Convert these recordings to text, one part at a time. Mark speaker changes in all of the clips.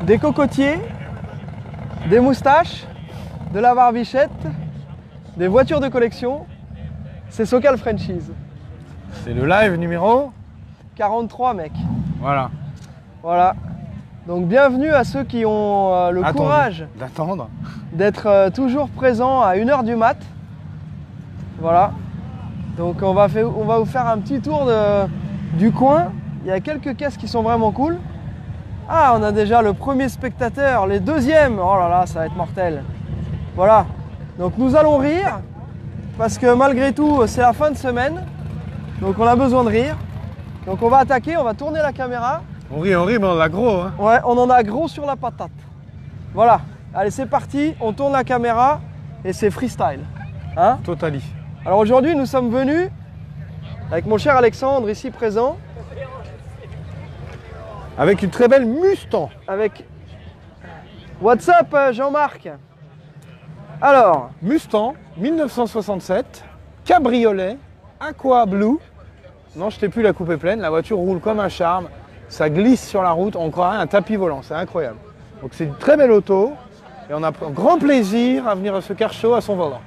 Speaker 1: des cocotiers, des moustaches, de la barbichette, des voitures de collection. C'est Sokal Franchise.
Speaker 2: C'est le live numéro
Speaker 1: 43 mec.
Speaker 2: Voilà.
Speaker 1: Voilà. Donc bienvenue à ceux qui ont le courage
Speaker 2: d'attendre,
Speaker 1: d'être toujours présents à 1h du mat. Voilà. Donc on va vous faire un petit tour du coin. Il y a quelques caisses qui sont vraiment cool. Ah, on a déjà le premier spectateur, les deuxièmes. Oh là là, ça va être mortel. Voilà. Donc nous allons rire parce que malgré tout, c'est la fin de semaine. Donc on a besoin de rire. Donc on va attaquer, on va tourner la caméra.
Speaker 2: On rit, mais on a gros. Hein.
Speaker 1: Ouais, on en a gros sur la patate. Voilà. Allez, c'est parti. On tourne la caméra et c'est freestyle. Hein?
Speaker 2: Totally.
Speaker 1: Alors aujourd'hui, nous sommes venus avec mon cher Alexandre ici présent.
Speaker 2: Avec une très belle Mustang.
Speaker 1: Avec What's up Jean-Marc? Alors,
Speaker 2: Mustang 1967, cabriolet, aqua blue. Non, je t'ai plus, la coupe est pleine. La voiture roule comme un charme. Ça glisse sur la route. On croirait un tapis volant. C'est incroyable. Donc c'est une très belle auto. Et on a grand plaisir à venir se car show à son volant.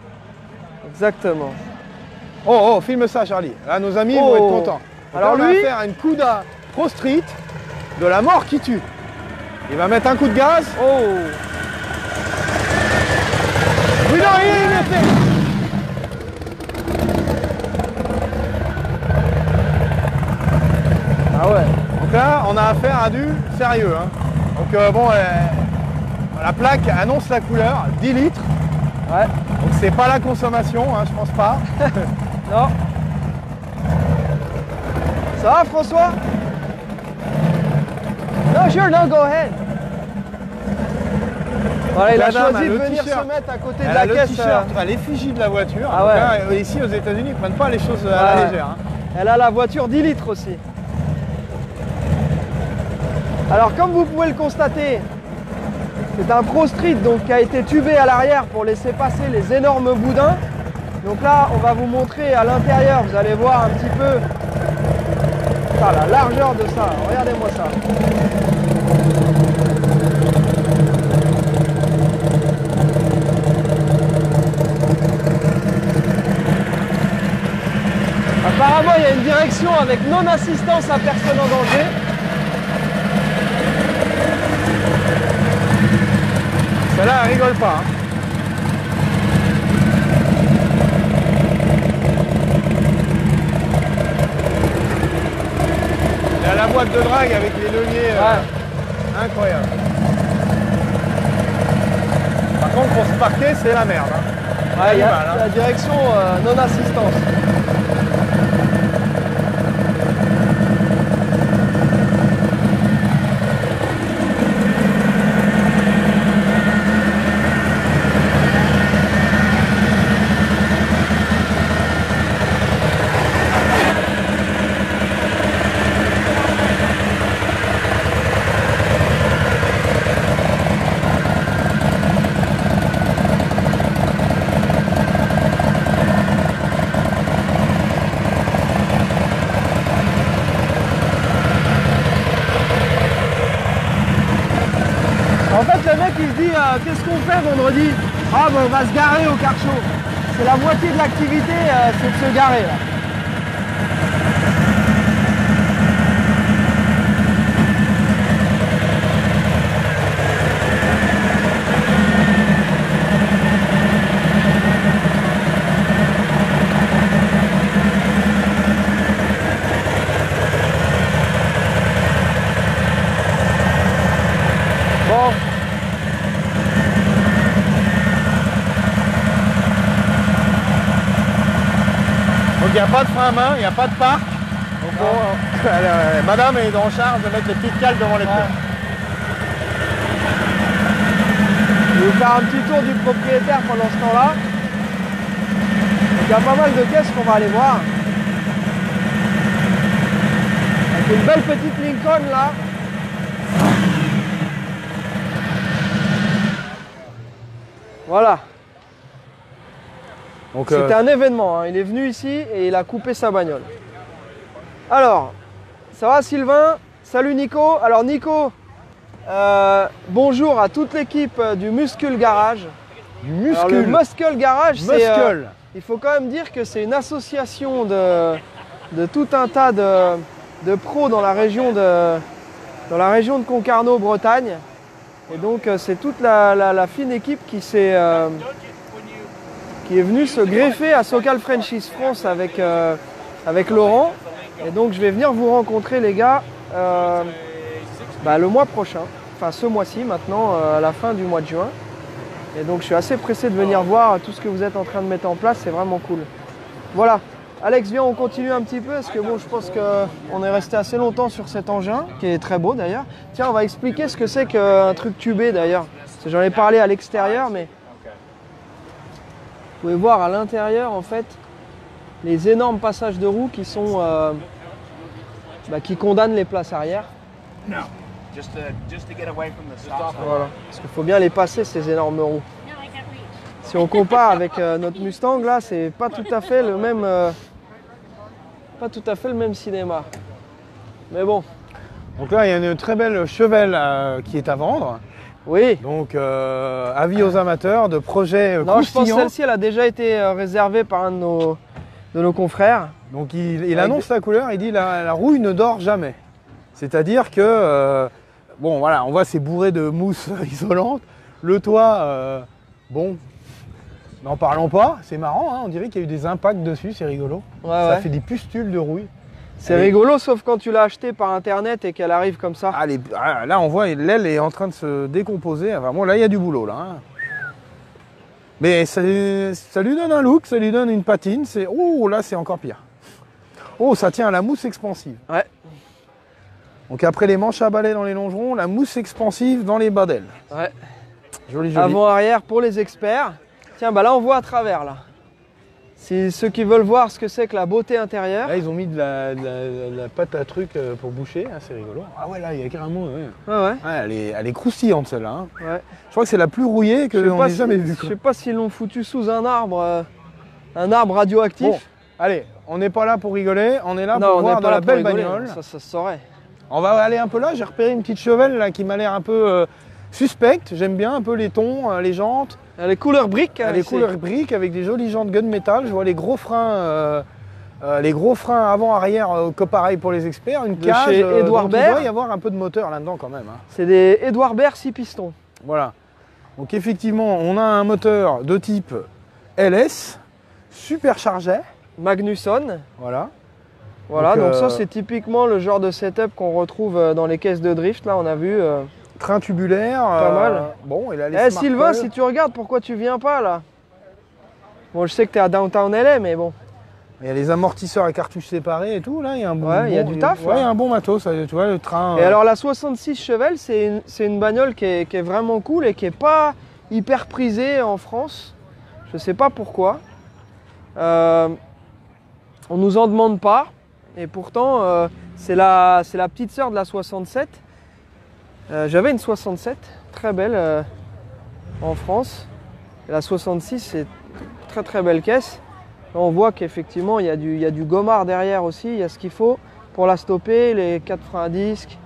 Speaker 1: exactement.
Speaker 2: Oh, filme ça, Charlie. Là, nos amis vont être contents. Donc
Speaker 1: alors
Speaker 2: là, on
Speaker 1: lui,
Speaker 2: va faire une Cuda Pro Street de la mort qui tue. Il va mettre un coup de gaz.
Speaker 1: oh,
Speaker 2: Oui, non, il est fait.
Speaker 1: ah ouais.
Speaker 2: Donc là, on a affaire à du sérieux. Hein. Donc bon, la plaque annonce la couleur, 10 litres.
Speaker 1: Ouais.
Speaker 2: Donc c'est pas la consommation, hein, je pense pas.
Speaker 1: Non. Ça va François? Non, sure, no, go ahead. Voilà, il a choisi de venir se mettre à côté de la
Speaker 2: le
Speaker 1: caisse.
Speaker 2: t-shirt à l'effigie de la voiture.
Speaker 1: Ah
Speaker 2: Donc
Speaker 1: ouais.
Speaker 2: là, ici aux États-Unis, ils prennent pas les choses à la légère. Hein.
Speaker 1: Elle a la voiture 10 litres aussi. Alors comme vous pouvez le constater, c'est un Pro Street donc, qui a été tubé à l'arrière pour laisser passer les énormes boudins. Donc là, on va vous montrer à l'intérieur, vous allez voir un petit peu la largeur de ça. Regardez-moi ça. Apparemment, il y a une direction avec non-assistance à personne en danger.
Speaker 2: Celle-là, elle rigole pas. Hein. Il y a la boîte de drague avec les leviers. Incroyable. Par contre, pour se parquer, c'est la merde. Hein.
Speaker 1: Ouais, il y a la direction non-assistance. En fait, le mec il se dit qu'est-ce qu'on fait vendredi? Ah ben on va se garer au car show. C'est la moitié de l'activité, c'est de se garer là. Bon.
Speaker 2: Donc il n'y a pas de frein à main, il n'y a pas de parc. Donc madame est en charge de mettre les petites cales devant les pneus.
Speaker 1: Je vais vous faire un petit tour du propriétaire pendant ce temps-là. Donc il y a pas mal de caisses qu'on va aller voir. Avec une belle petite Lincoln là. Voilà. C'était un événement, hein. Il est venu ici et il a coupé sa bagnole. Alors, ça va Sylvain? Salut Nico. Alors Nico, Bonjour à toute l'équipe du Muscle Garage.
Speaker 2: Du
Speaker 1: Alors, le Muscle Garage, c'est...
Speaker 2: Muscle.
Speaker 1: il faut quand même dire que c'est une association de tout un tas de pros dans la région de Concarneau, Bretagne. Et donc c'est toute la fine équipe qui est venue se greffer à Socal Franchise France avec Laurent. Et donc je vais venir vous rencontrer les gars le mois prochain, enfin ce mois-ci maintenant, à la fin du mois de juin. Et donc je suis assez pressé de venir voir tout ce que vous êtes en train de mettre en place, c'est vraiment cool. Voilà, Alex, viens, on continue un petit peu, parce que bon, je pense qu'on est resté assez longtemps sur cet engin, qui est très beau d'ailleurs. Tiens, on va expliquer ce que c'est qu'un truc tubé d'ailleurs. J'en ai parlé à l'extérieur, mais vous pouvez voir à l'intérieur en fait les énormes passages de roues qui sont qui condamnent les places arrière. Voilà. Parce qu'il faut bien les passer ces énormes roues. Si on compare avec notre Mustang là, c'est pas tout à fait le même cinéma. Mais bon.
Speaker 2: Donc là, il y a une très belle chevelle qui est à vendre.
Speaker 1: Oui.
Speaker 2: Donc avis aux amateurs de projets
Speaker 1: non, je pense que
Speaker 2: croustillants.
Speaker 1: celle-ci elle a déjà été réservée par un de nos confrères.
Speaker 2: Donc il annonce la couleur, il dit la rouille ne dort jamais. C'est-à-dire que bon voilà, on voit c'est bourré de mousse isolante. Le toit, bon, n'en parlons pas, c'est marrant, hein, on dirait qu'il y a eu des impacts dessus, c'est rigolo.
Speaker 1: Ouais,
Speaker 2: ça
Speaker 1: ouais.
Speaker 2: fait des pustules de rouille.
Speaker 1: C'est rigolo, sauf quand tu l'as acheté par internet et qu'elle arrive comme ça.
Speaker 2: Là on voit l'aile est en train de se décomposer. Enfin, bon là il y a du boulot là. Hein. Mais ça lui donne un look, ça lui donne une patine. Oh là c'est encore pire. Oh ça tient à la mousse expansive.
Speaker 1: Ouais.
Speaker 2: Donc après les manches à balai dans les longerons, la mousse expansive dans les badelles.
Speaker 1: Ouais.
Speaker 2: Joli, joli.
Speaker 1: Avant-arrière pour les experts. Tiens, là on voit à travers là. Si ceux qui veulent voir ce que c'est que la beauté intérieure.
Speaker 2: Là ils ont mis de la pâte à truc pour boucher, hein, c'est rigolo. Ah ouais là il y a carrément... Ouais.
Speaker 1: Ouais.
Speaker 2: Elle est croustillante celle-là. Hein.
Speaker 1: Ouais.
Speaker 2: Je crois que c'est la plus rouillée que l'on ait jamais vue.
Speaker 1: Je sais pas s'ils l'ont foutu sous un arbre radioactif.
Speaker 2: Bon, allez, on n'est pas là pour rigoler, on est là pour voir de la belle bagnole.
Speaker 1: Ça se saurait.
Speaker 2: On va aller un peu là, j'ai repéré une petite chevelle là qui m'a l'air un peu suspecte. J'aime bien un peu les tons, les jantes.
Speaker 1: Les couleurs briques.
Speaker 2: Les couleurs briques avec des jolies jantes gunmetal. Je vois les gros freins avant-arrière, pareil pour les experts. Une cage.
Speaker 1: Chez Edouard Baird.
Speaker 2: Il doit y avoir un peu de moteur là-dedans quand même. Hein.
Speaker 1: C'est des Edouard Baird 6 pistons.
Speaker 2: Voilà. Donc effectivement, on a un moteur de type LS, superchargé.
Speaker 1: Magnusson.
Speaker 2: Voilà.
Speaker 1: Voilà, donc ça c'est typiquement le genre de setup qu'on retrouve dans les caisses de drift. Là on a vu.
Speaker 2: Train tubulaire.
Speaker 1: Pas mal.
Speaker 2: Bon, il a les
Speaker 1: Sylvain, si tu regardes, pourquoi tu viens pas là? Bon, je sais que tu es à Downtown LA, mais bon.
Speaker 2: Il y a les amortisseurs à cartouches séparées et tout. Là, il y a un bon.
Speaker 1: Ouais, il y a du taf.
Speaker 2: Ouais, il y a un bon matos. Tu vois, le train.
Speaker 1: Et alors la 66 chevelle, c'est une bagnole qui est vraiment cool et qui est pas hyper prisée en France. Je sais pas pourquoi. On nous en demande pas. Et pourtant, c'est la petite sœur de la 67. J'avais une 67, très belle en France. Et la 66, c'est une très très belle caisse. Là, on voit qu'effectivement, il y a du gommard derrière aussi. Il y a ce qu'il faut pour la stopper, les 4 freins à disque.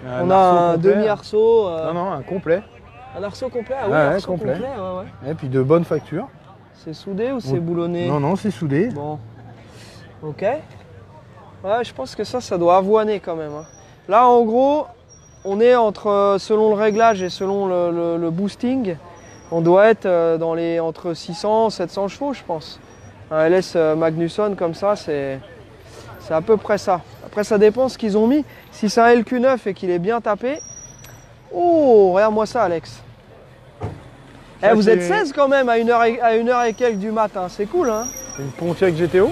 Speaker 1: On a un demi-arceau.
Speaker 2: Non, un complet.
Speaker 1: Un arceau complet? Ah oui,
Speaker 2: ouais,
Speaker 1: arceau
Speaker 2: complet.
Speaker 1: Ouais.
Speaker 2: Et puis de bonne facture.
Speaker 1: C'est soudé ou c'est boulonné?
Speaker 2: Non, c'est soudé.
Speaker 1: Bon. Ok. Ouais, je pense que ça doit avoiner quand même. Hein. Là, en gros, on est selon le réglage et selon le boosting, on doit être entre 600 et 700 chevaux, je pense. Un LS Magnusson comme ça, c'est à peu près ça. Après, ça dépend ce qu'ils ont mis. Si c'est un LQ9 et qu'il est bien tapé... Oh, regarde-moi ça, Alex. Vous êtes 16 quand même à 1h et quelques du matin, c'est cool, hein?
Speaker 2: Une Pontiac GTO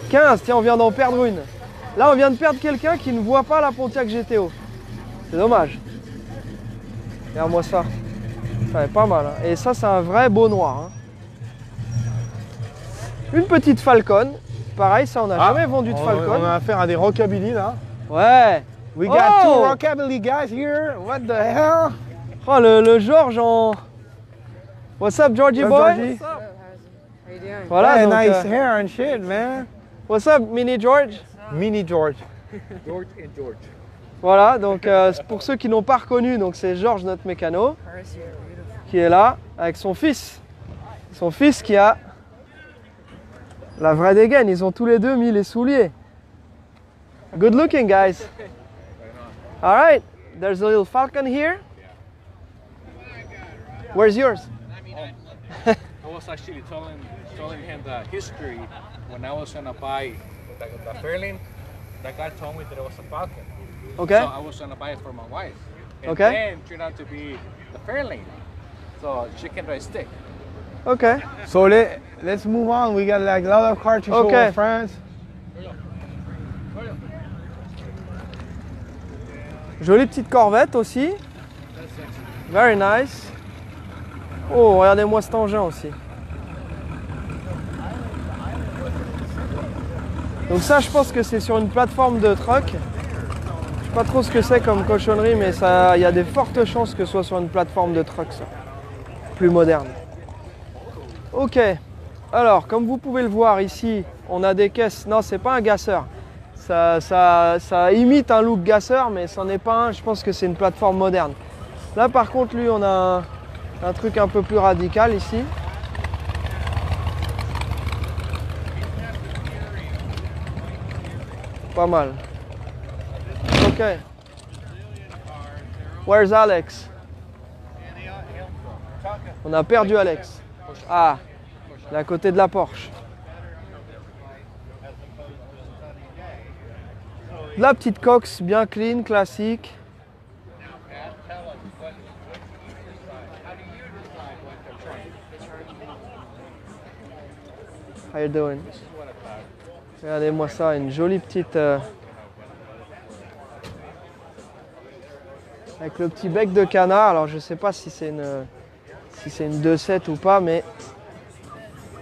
Speaker 1: 15, tiens, on vient d'en perdre une. Là, on vient de perdre quelqu'un qui ne voit pas la Pontiac GTO. C'est dommage. Regarde-moi ça. Ça est pas mal. Hein. Et ça, c'est un vrai beau noir. Hein. Une petite Falcon. Pareil, ça, on n'a jamais vendu de Falcon.
Speaker 2: On a affaire à des rockabilly là.
Speaker 1: Ouais.
Speaker 2: We got two rockabilly guys here. What the hell?
Speaker 1: Oh, le George en... What's up, Georgie boy?
Speaker 2: Georgie?
Speaker 3: What's up? How you doing?
Speaker 2: Voilà,
Speaker 1: donc,
Speaker 2: nice hair and shit, man.
Speaker 1: What's up, Mini George?
Speaker 2: Mini George.
Speaker 3: George and George.
Speaker 1: Voilà, donc pour ceux qui n'ont pas reconnu, donc c'est Georges, notre mécano, qui est là avec son fils. Son fils qui a la vraie dégaine. Ils ont tous les deux mis les souliers. Good looking, guys. All right, there's a little Falcon here. Where's yours?
Speaker 4: I was actually telling him the history when I was gonna buy the Fairlane. The guy told me that it was a Falcon.
Speaker 1: Okay.
Speaker 4: So I was gonna buy it for my wife. And
Speaker 1: Okay.
Speaker 4: then it turned out to be the Fairlane. So she can ride stick.
Speaker 1: Okay.
Speaker 2: So let's move on. We got like a lot of cars to show
Speaker 1: Okay.
Speaker 2: our friends.
Speaker 1: Jolie petite Corvette aussi. Very nice. Oh, regardez-moi cet engin aussi. Donc ça, je pense que c'est sur une plateforme de truck. Je sais pas trop ce que c'est comme cochonnerie, mais ça, il y a des fortes chances que ce soit sur une plateforme de truck, ça. Plus moderne. Ok. Alors, comme vous pouvez le voir ici, on a des caisses. Non, c'est pas un gasseur. Ça imite un look gasseur, mais c'en est pas un. Je pense que c'est une plateforme moderne. Là, par contre, lui, on a un truc un peu plus radical ici. Pas mal. Ok. Where's Alex? On a perdu Alex. Ah, il est à côté de la Porsche. La petite Cox bien clean, classique. How you doing? Regardez-moi ça, une jolie petite... avec le petit bec de canard. Alors je sais pas si c'est une 2.7 ou pas, mais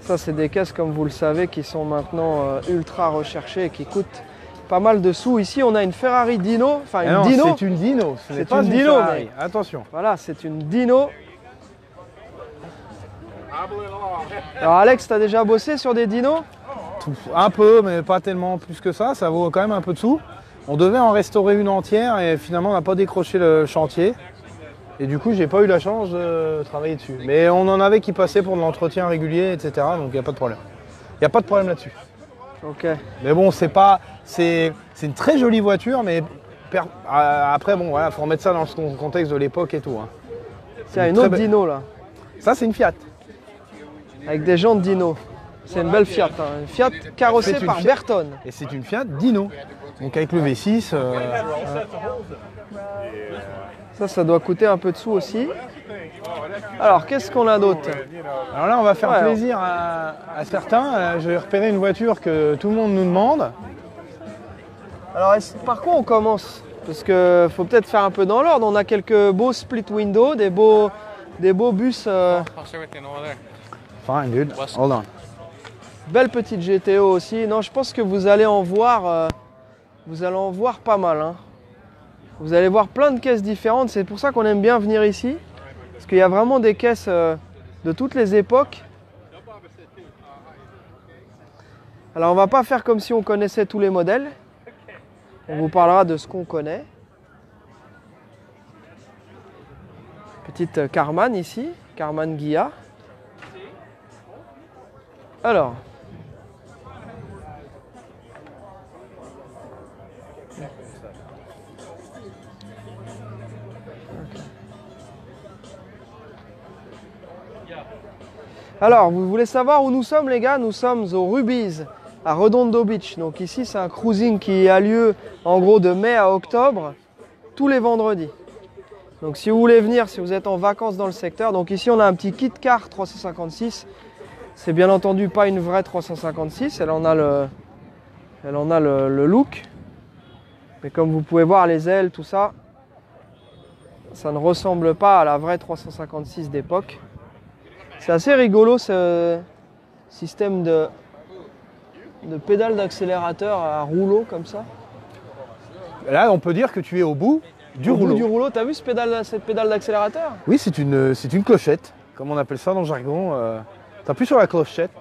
Speaker 1: ça c'est des caisses comme vous le savez qui sont maintenant ultra recherchées et qui coûtent pas mal de sous. Ici on a une Ferrari Dino, enfin une Dino.
Speaker 2: C'est une Dino, ce n'est
Speaker 1: C'est
Speaker 2: pas
Speaker 1: une
Speaker 2: une
Speaker 1: Dino,
Speaker 2: Ferrari.
Speaker 1: mais-
Speaker 2: Attention.
Speaker 1: Voilà, c'est une Dino. Alors Alex, t'as déjà bossé sur des dinos?
Speaker 2: Un peu, mais pas tellement plus que ça. Ça vaut quand même un peu de sous. On devait en restaurer une entière et finalement on n'a pas décroché le chantier. Et du coup, j'ai pas eu la chance de travailler dessus. Mais on en avait qui passaient pour de l'entretien régulier, etc. Donc il n'y a pas de problème. Il n'y a pas de problème là-dessus.
Speaker 1: Ok.
Speaker 2: Mais bon, c'est une très jolie voiture, mais après, bon, voilà, faut remettre ça dans son contexte de l'époque et tout. Hein.
Speaker 1: Tiens, une
Speaker 2: très
Speaker 1: autre
Speaker 2: belle-
Speaker 1: Dino là,
Speaker 2: Ça, c'est une Fiat.
Speaker 1: avec des jantes Dino. C'est une belle Fiat, hein. Une Fiat carrossée
Speaker 2: C'est une
Speaker 1: par
Speaker 2: Fiat.
Speaker 1: Bertone.
Speaker 2: Et c'est une Fiat Dino. Donc avec le V6.
Speaker 1: Ça doit coûter un peu de sous aussi. Alors, qu'est-ce qu'on a d'autre?
Speaker 2: Alors là, on va faire
Speaker 1: Ouais,
Speaker 2: plaisir à certains. J'ai repéré une voiture que tout le monde nous demande.
Speaker 1: Alors, par quoi on commence? Parce que faut peut-être faire un peu dans l'ordre. On a quelques beaux split window, des beaux bus.
Speaker 4: How's everything over there?
Speaker 2: Fine, dude. Hold on.
Speaker 1: Belle petite GTO aussi. Non, je pense que vous allez en voir pas mal, hein. Vous allez voir plein de caisses différentes. C'est pour ça qu'on aime bien venir ici. Parce qu'il y a vraiment des caisses de toutes les époques. Alors on va pas faire comme si on connaissait tous les modèles. On vous parlera de ce qu'on connaît. Petite Karmann ici. Karmann Ghia. Alors. Alors, vous voulez savoir où nous sommes, les gars? Nous sommes au Rubies, à Redondo Beach. Donc ici, c'est un cruising qui a lieu en gros de mai à octobre, tous les vendredis. Donc si vous voulez venir, si vous êtes en vacances dans le secteur, donc ici on a un petit kit car 356. C'est bien entendu pas une vraie 356, elle en a le look. Mais comme vous pouvez voir, les ailes, tout ça, ça ne ressemble pas à la vraie 356 d'époque. C'est assez rigolo ce système de pédale d'accélérateur à rouleau comme ça.
Speaker 2: Là, on peut dire que tu es au bout du
Speaker 1: Au bout
Speaker 2: rouleau.
Speaker 1: du rouleau, t'as vu cette pédale d'accélérateur?
Speaker 2: Oui, c'est une clochette, comme on appelle ça dans le jargon. T'appuies sur la clochette.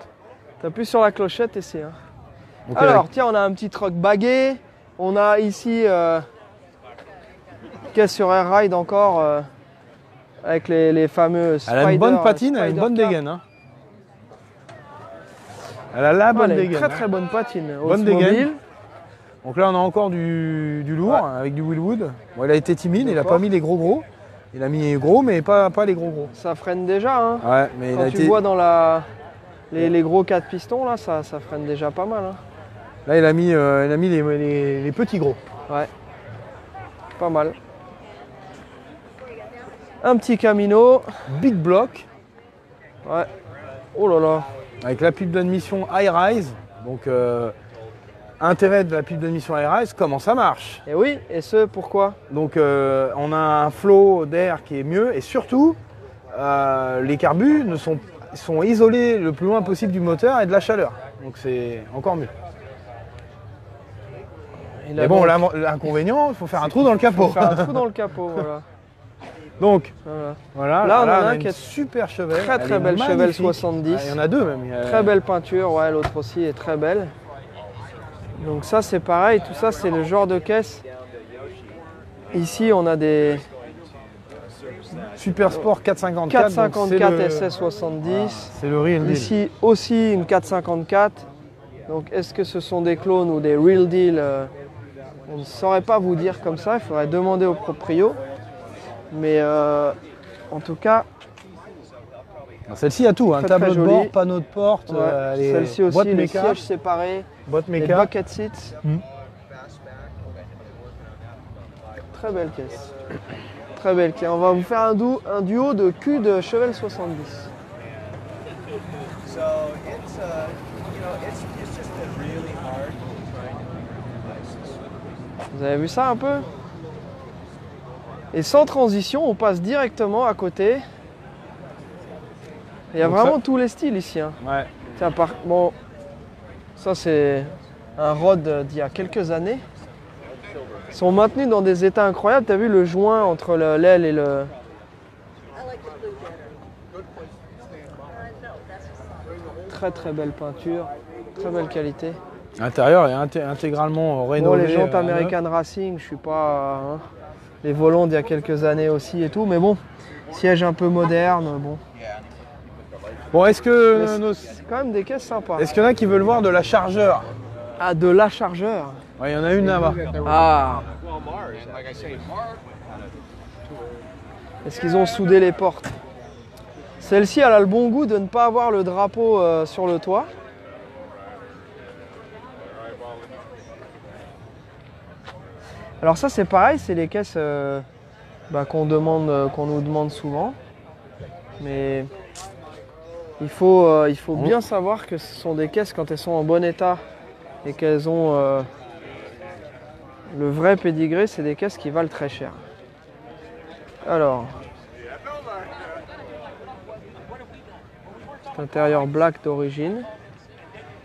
Speaker 1: T'appuies sur la clochette et c'est...
Speaker 2: Donc,
Speaker 1: Alors, tiens, on a un petit truck bagué. On a ici caisse sur Air Ride encore, avec les fameux Spider.
Speaker 2: Elle a une bonne patine, elle a une bonne
Speaker 1: Spider
Speaker 2: dégaine. Hein. Elle a la bonne
Speaker 1: elle a une
Speaker 2: dégaine.
Speaker 1: très très bonne patine.
Speaker 2: Bonne
Speaker 1: Oldsmobile.
Speaker 2: dégaine. Donc là, on a encore du lourd avec du Willwood. Bon, il a été timide, il n'a pas mis les gros. Il a mis les gros, mais pas les gros.
Speaker 1: Ça freine déjà. Hein.
Speaker 2: Ouais, mais
Speaker 1: Quand tu vois dans les gros 4 pistons, là, ça freine déjà pas mal. Hein.
Speaker 2: Là, il a mis les petits gros.
Speaker 1: Ouais, pas mal. Un petit Camino.
Speaker 2: Big block.
Speaker 1: Ouais. Oh là là.
Speaker 2: Avec la pipe d'admission High Rise. Donc, intérêt de la pipe d'admission High Rise, comment ça marche.
Speaker 1: Et oui, et ce pourquoi?
Speaker 2: Donc, on a un flot d'air qui est mieux et surtout, les carbus sont isolés le plus loin possible du moteur et de la chaleur. Donc, c'est encore mieux. Mais bon, l'inconvénient, il faut faire un trou dans le capot.
Speaker 1: Il faut faire un trou dans le capot, voilà.
Speaker 2: Donc, voilà.
Speaker 1: Là, on
Speaker 2: a
Speaker 1: a un
Speaker 2: une
Speaker 1: qui est
Speaker 2: super chevel.
Speaker 1: Très très belle chevel 70.
Speaker 2: Il y en a deux même.
Speaker 1: Très belle peinture, ouais, l'autre aussi est très belle. Donc ça c'est pareil, tout ça c'est le genre de caisse. Ici on a des
Speaker 2: Super Sport 454.
Speaker 1: 454 SS70.
Speaker 2: C'est le real deal.
Speaker 1: Ici aussi une 454. Donc est-ce que ce sont des clones ou des real deal? On ne saurait pas vous dire comme ça, il faudrait demander au proprio. Mais en tout cas,
Speaker 2: celle-ci a tout, un tableau de bord, panneau de porte,
Speaker 1: ouais, celle-ci aussi, les sièges séparés, les bucket seats. Très belle caisse. Très belle caisse. On va vous faire un duo de cul de chevel 70. Vous avez vu ça un peu? Et sans transition, on passe directement à côté. Il y a vraiment tous les styles ici. Hein.
Speaker 2: Ouais.
Speaker 1: Tiens, bon, ça c'est un rod d'il y a quelques années. Ils sont maintenus dans des états incroyables. Tu as vu le joint entre l'aile et le... Très très belle peinture, très belle qualité.
Speaker 2: L'intérieur est intégralement rénové.
Speaker 1: Bon, les jantes American Racing, je suis pas... Hein, les volants d'il y a quelques années aussi et tout, mais bon, siège un peu moderne, bon.
Speaker 2: Bon, est-ce que...
Speaker 1: C'est quand même des caisses sympas.
Speaker 2: Est-ce qu'il y en a qui veulent voir de la chargeur?
Speaker 1: Ah, de la chargeur?
Speaker 2: Ouais, il y en a une là-bas.
Speaker 1: Ah. Est-ce qu'ils ont soudé les portes? Celle-ci, elle a le bon goût de ne pas avoir le drapeau sur le toit. Alors ça c'est pareil, c'est les caisses qu'on nous demande souvent. Mais il faut bien savoir que ce sont des caisses quand elles sont en bon état et qu'elles ont le vrai pédigré, c'est des caisses qui valent très cher. Alors, cet intérieur black d'origine.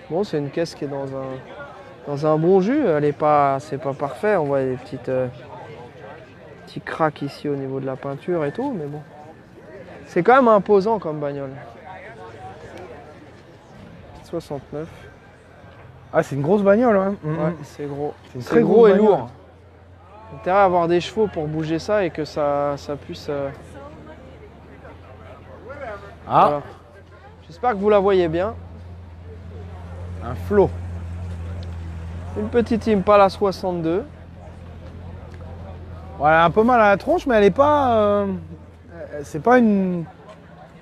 Speaker 1: Bon, c'est une caisse qui est dans un bon jus, c'est pas parfait, on voit des petits cracks ici au niveau de la peinture et tout, mais bon. C'est quand même imposant comme bagnole. 69.
Speaker 2: Ah, c'est une grosse bagnole, hein.
Speaker 1: Ouais, c'est gros.
Speaker 2: C'est
Speaker 1: très gros et lourd. Intérêt à avoir des chevaux pour bouger ça et que ça puisse...
Speaker 2: Ah
Speaker 1: voilà. J'espère que vous la voyez bien.
Speaker 2: Un flot.
Speaker 1: Une petite Impala 62.
Speaker 2: Voilà, elle a un peu mal à la tronche, mais elle est pas... c'est pas une...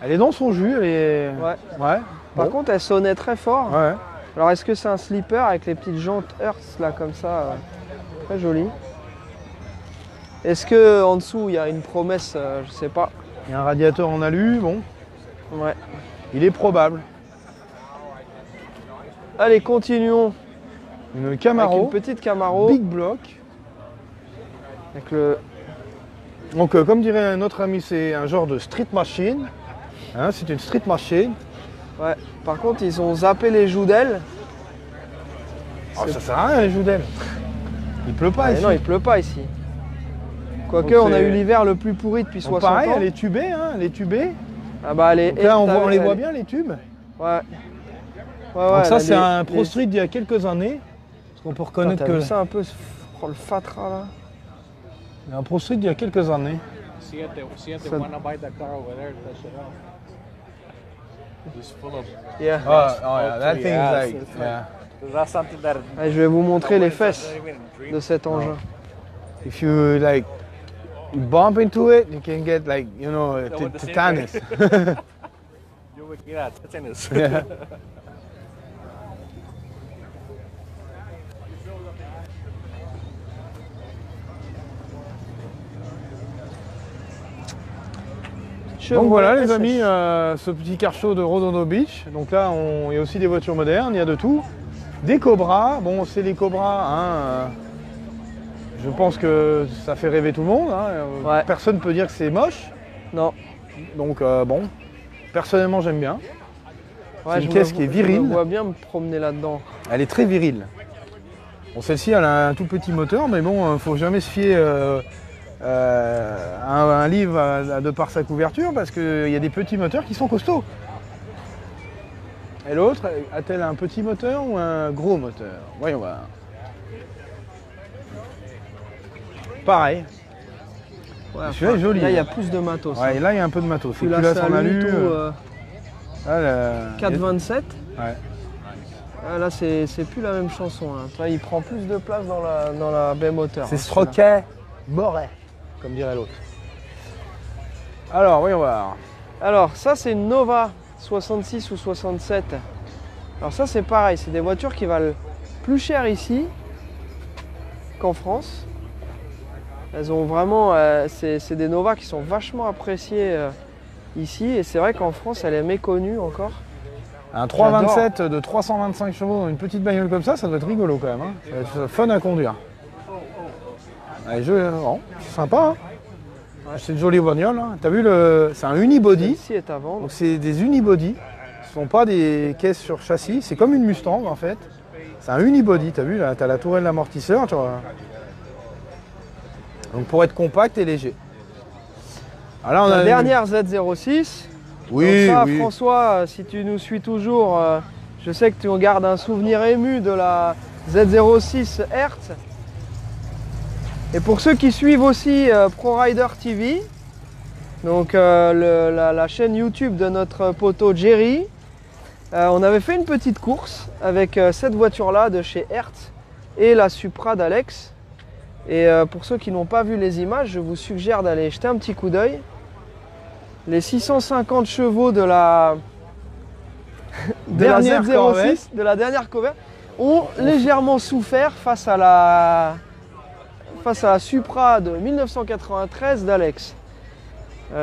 Speaker 2: Elle est dans son jus, elle est...
Speaker 1: Ouais. Par contre, elle sonnait très fort.
Speaker 2: Ouais.
Speaker 1: Alors, est-ce que c'est un slipper avec les petites jantes Hertz, là, comme ça? Très joli. Est-ce qu'en dessous, il y a une promesse? Je sais pas.
Speaker 2: Il y a un radiateur en alu, bon.
Speaker 1: Ouais.
Speaker 2: Il est probable.
Speaker 1: Allez, continuons.
Speaker 2: Une Camaro.
Speaker 1: Avec une petite Camaro.
Speaker 2: Big block.
Speaker 1: Avec le...
Speaker 2: Donc, comme dirait notre ami, c'est un genre de street machine. Hein, c'est une street machine.
Speaker 1: Ouais. Par contre, ils ont zappé les joues d'aile.
Speaker 2: Oh, ça sert à rien les joues d'aile. Il pleut pas ici.
Speaker 1: Non, il pleut pas ici. Quoique, on a eu l'hiver le plus pourri depuis 60
Speaker 2: pareil,
Speaker 1: ans.
Speaker 2: elle est tubée, hein, elle est tubée.
Speaker 1: Ah bah, elle est...
Speaker 2: Donc là, on les voit bien, les tubes.
Speaker 1: Ouais.
Speaker 2: Donc ça, c'est un Pro Street d'il y a quelques années. Parce qu'on peut reconnaître que...
Speaker 1: ça un peu, le fatra là.
Speaker 2: Il y a un Pro Street il y a quelques années.
Speaker 4: See if they
Speaker 1: So-
Speaker 4: wanna buy the car over there, touch it out. It's full of.
Speaker 1: Yeah.
Speaker 2: Oh yeah, that thing is
Speaker 4: Yeah,
Speaker 2: like,
Speaker 4: it's
Speaker 2: yeah.
Speaker 4: That's something that.
Speaker 1: Allez, je vais vous montrer les
Speaker 4: It's not
Speaker 1: fesses
Speaker 4: even a dream.
Speaker 1: de cet engin.
Speaker 2: If you like bump into it, you can get like, you know,
Speaker 4: with the same
Speaker 2: tetanus.
Speaker 4: You would get tennis.
Speaker 2: Yeah. Donc voilà les
Speaker 1: SS.
Speaker 2: amis, ce petit car show de Redondo Beach. Donc là, il y a aussi des voitures modernes, il y a de tout. Des Cobra, bon c'est les Cobra, hein, je pense que ça fait rêver tout le monde. Hein.
Speaker 1: Ouais.
Speaker 2: Personne ne peut dire que c'est moche.
Speaker 1: Non.
Speaker 2: Donc bon, personnellement j'aime bien.
Speaker 1: Ouais,
Speaker 2: C'est une
Speaker 1: je
Speaker 2: caisse
Speaker 1: me-
Speaker 2: qui est
Speaker 1: Je
Speaker 2: virile.
Speaker 1: me vois bien me promener là-dedans.
Speaker 2: Elle est très virile. Bon, celle-ci, elle a un tout petit moteur, mais bon, faut jamais se fier à un livre de par sa couverture, parce qu'il y a des petits moteurs qui sont costauds. Et l'autre, a-t-elle un petit moteur ou un gros moteur? Voyons voir. Pareil.
Speaker 1: Ouais,
Speaker 2: Celui-là est joli,
Speaker 1: Là, il y a
Speaker 2: hein.
Speaker 1: plus de matos.
Speaker 2: Ouais, et là, il y a un peu de matos.
Speaker 1: Tu l'as
Speaker 2: Culasse en
Speaker 1: salué,
Speaker 2: alu.
Speaker 1: tout,
Speaker 2: Là,
Speaker 1: 4,27.
Speaker 2: Ouais.
Speaker 1: Ah, là, c'est plus la même chanson. Hein. Tu vois, il prend plus de place dans la baie moteur.
Speaker 2: C'est
Speaker 1: hein, celui-là.
Speaker 2: Stroquet Moret, comme dirait l'autre. Alors, voyons voir.
Speaker 1: Alors, ça, c'est une Nova 66 ou 67. Alors, ça, c'est pareil. C'est des voitures qui valent plus cher ici qu'en France. Elles ont vraiment. C'est des Nova qui sont vachement appréciées ici. Et c'est vrai qu'en France, elle est méconnue encore.
Speaker 2: Un 327 de 325 chevaux dans une petite bagnole comme ça doit être rigolo quand même. Hein. Ça va être fun à conduire. Allez, bon, c'est sympa. Hein. C'est une jolie bagnole. Hein. T'as vu, c'est un unibody.
Speaker 1: Celle-ci est à vendre.
Speaker 2: Donc c'est des unibody. Ce ne sont pas des caisses sur châssis. C'est comme une Mustang en fait. C'est un unibody. T'as vu, là, t'as la tourelle d'amortisseur. Tu vois. Donc pour être compact et léger. Alors, on
Speaker 1: La
Speaker 2: a
Speaker 1: dernière Z06.
Speaker 2: Oui,
Speaker 1: Donc ça,
Speaker 2: oui.
Speaker 1: François, si tu nous suis toujours, je sais que tu en gardes un souvenir ému de la Z06 Hertz. Et pour ceux qui suivent aussi ProRider TV, donc la chaîne YouTube de notre poteau Jerry, on avait fait une petite course avec cette voiture-là de chez Hertz et la Supra d'Alex. Et pour ceux qui n'ont pas vu les images, je vous suggère d'aller jeter un petit coup d'œil. Les 650 chevaux de la
Speaker 2: Dernière
Speaker 1: Z06,
Speaker 2: Corvette.
Speaker 1: de la dernière Corvette, ont légèrement souffert face à la Supra de 1993 d'Alex.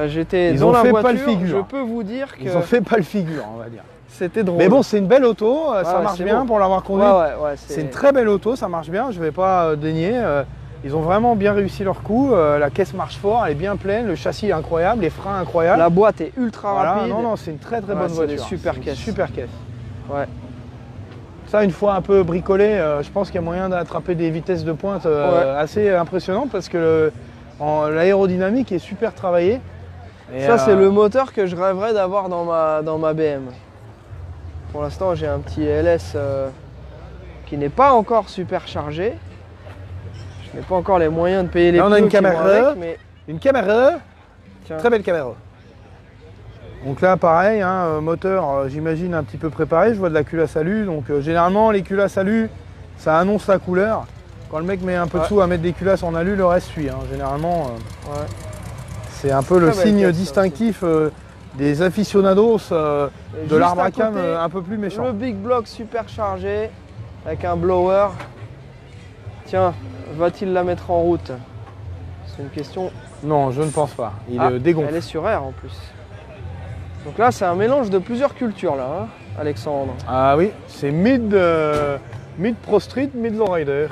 Speaker 1: J'étais
Speaker 2: Ils
Speaker 1: dans
Speaker 2: ont
Speaker 1: la
Speaker 2: fait
Speaker 1: voiture,
Speaker 2: pas le figure.
Speaker 1: je peux vous dire que
Speaker 2: Ils ont fait pas le figure, on va dire.
Speaker 1: c'était drôle.
Speaker 2: Mais bon, c'est une belle auto, ça
Speaker 1: ouais,
Speaker 2: marche
Speaker 1: c'est
Speaker 2: bien
Speaker 1: beau.
Speaker 2: pour l'avoir
Speaker 1: ouais,
Speaker 2: conduite.
Speaker 1: ouais,
Speaker 2: C'est une très belle auto, ça marche bien, je vais pas dénier. Ils ont vraiment bien réussi leur coup, la caisse marche fort, elle est bien pleine, le châssis est incroyable, les freins incroyables.
Speaker 1: La boîte est ultra
Speaker 2: Voilà,
Speaker 1: rapide.
Speaker 2: non, non, c'est une très
Speaker 1: Ouais,
Speaker 2: bonne
Speaker 1: c'est
Speaker 2: voiture.
Speaker 1: des super
Speaker 2: C'est une
Speaker 1: caisses.
Speaker 2: Super caisse.
Speaker 1: Ouais.
Speaker 2: Ça, une fois un peu bricolé, je pense qu'il y a moyen d'attraper des vitesses de pointe assez impressionnantes parce que l'aérodynamique est super travaillée. Et,
Speaker 1: Ça, c'est le moteur que je rêverais d'avoir dans ma BM. Pour l'instant, j'ai un petit LS qui n'est pas encore super chargé. Je n'ai pas encore les moyens de payer les
Speaker 2: Là, on a
Speaker 1: pneus
Speaker 2: une
Speaker 1: qui vont
Speaker 2: caméra.
Speaker 1: avec, mais
Speaker 2: Une caméra,
Speaker 1: tiens.
Speaker 2: très belle caméra. Donc là, pareil, hein, moteur, j'imagine, un petit peu préparé. Je vois de la culasse alu. Donc généralement, les culasses alu, ça annonce la couleur. Quand le mec met un peu de
Speaker 1: Ouais.
Speaker 2: sous à mettre des culasses en alu, le reste suit. Hein. Généralement,
Speaker 1: Ouais.
Speaker 2: c'est un peu le
Speaker 1: Très belle
Speaker 2: signe
Speaker 1: caisse, ça
Speaker 2: distinctif des aficionados
Speaker 1: Et
Speaker 2: de
Speaker 1: juste
Speaker 2: l'arbre
Speaker 1: à
Speaker 2: à cam
Speaker 1: côté,
Speaker 2: un peu plus méchant.
Speaker 1: Le big block super chargé avec un blower. Tiens, va-t-il la mettre en route? C'est une question.
Speaker 2: Non, je ne pense pas. Il
Speaker 1: Ah,
Speaker 2: dégonfle.
Speaker 1: elle est sur air en plus. Donc là, c'est un mélange de plusieurs cultures là, hein, Alexandre.
Speaker 2: Ah oui, c'est mid Pro Street, mid Lowrider.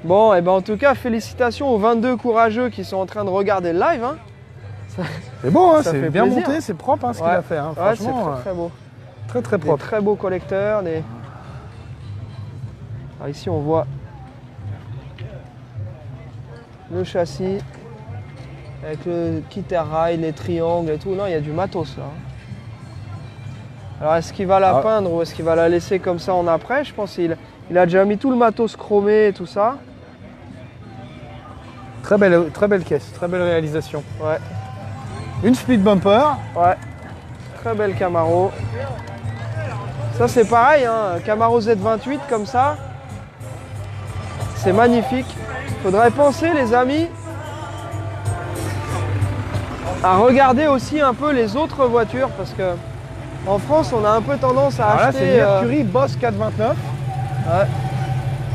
Speaker 1: Bon, et ben en tout cas, félicitations aux 22 courageux qui sont en train de regarder le live. Hein.
Speaker 2: C'est beau, hein,
Speaker 1: Ça
Speaker 2: c'est
Speaker 1: fait
Speaker 2: bien
Speaker 1: plaisir.
Speaker 2: monté, c'est propre hein, ce qu'il
Speaker 1: Ouais.
Speaker 2: a fait. Hein.
Speaker 1: Ouais, c'est
Speaker 2: Franchement,
Speaker 1: très beau.
Speaker 2: très très
Speaker 1: Des
Speaker 2: propre.
Speaker 1: très beaux collecteurs. Alors ici, on voit le châssis avec le kit air ride, les triangles et tout. Non, il y a du matos là. Alors, est-ce qu'il va la
Speaker 2: Ah.
Speaker 1: peindre ou est-ce qu'il va la laisser comme ça en après? Je pense qu'il Il a déjà mis tout le matos chromé et tout ça.
Speaker 2: Très belle caisse, très belle réalisation.
Speaker 1: Ouais,
Speaker 2: Une split bumper.
Speaker 1: ouais. Très belle Camaro. Ça c'est pareil, hein, Camaro Z28 comme ça. C'est magnifique. Faudrait penser les amis à regarder aussi un peu les autres voitures parce que en France on a un peu tendance à
Speaker 2: Alors là,
Speaker 1: acheter.
Speaker 2: c'est une Mercury Boss 429.
Speaker 1: Ouais.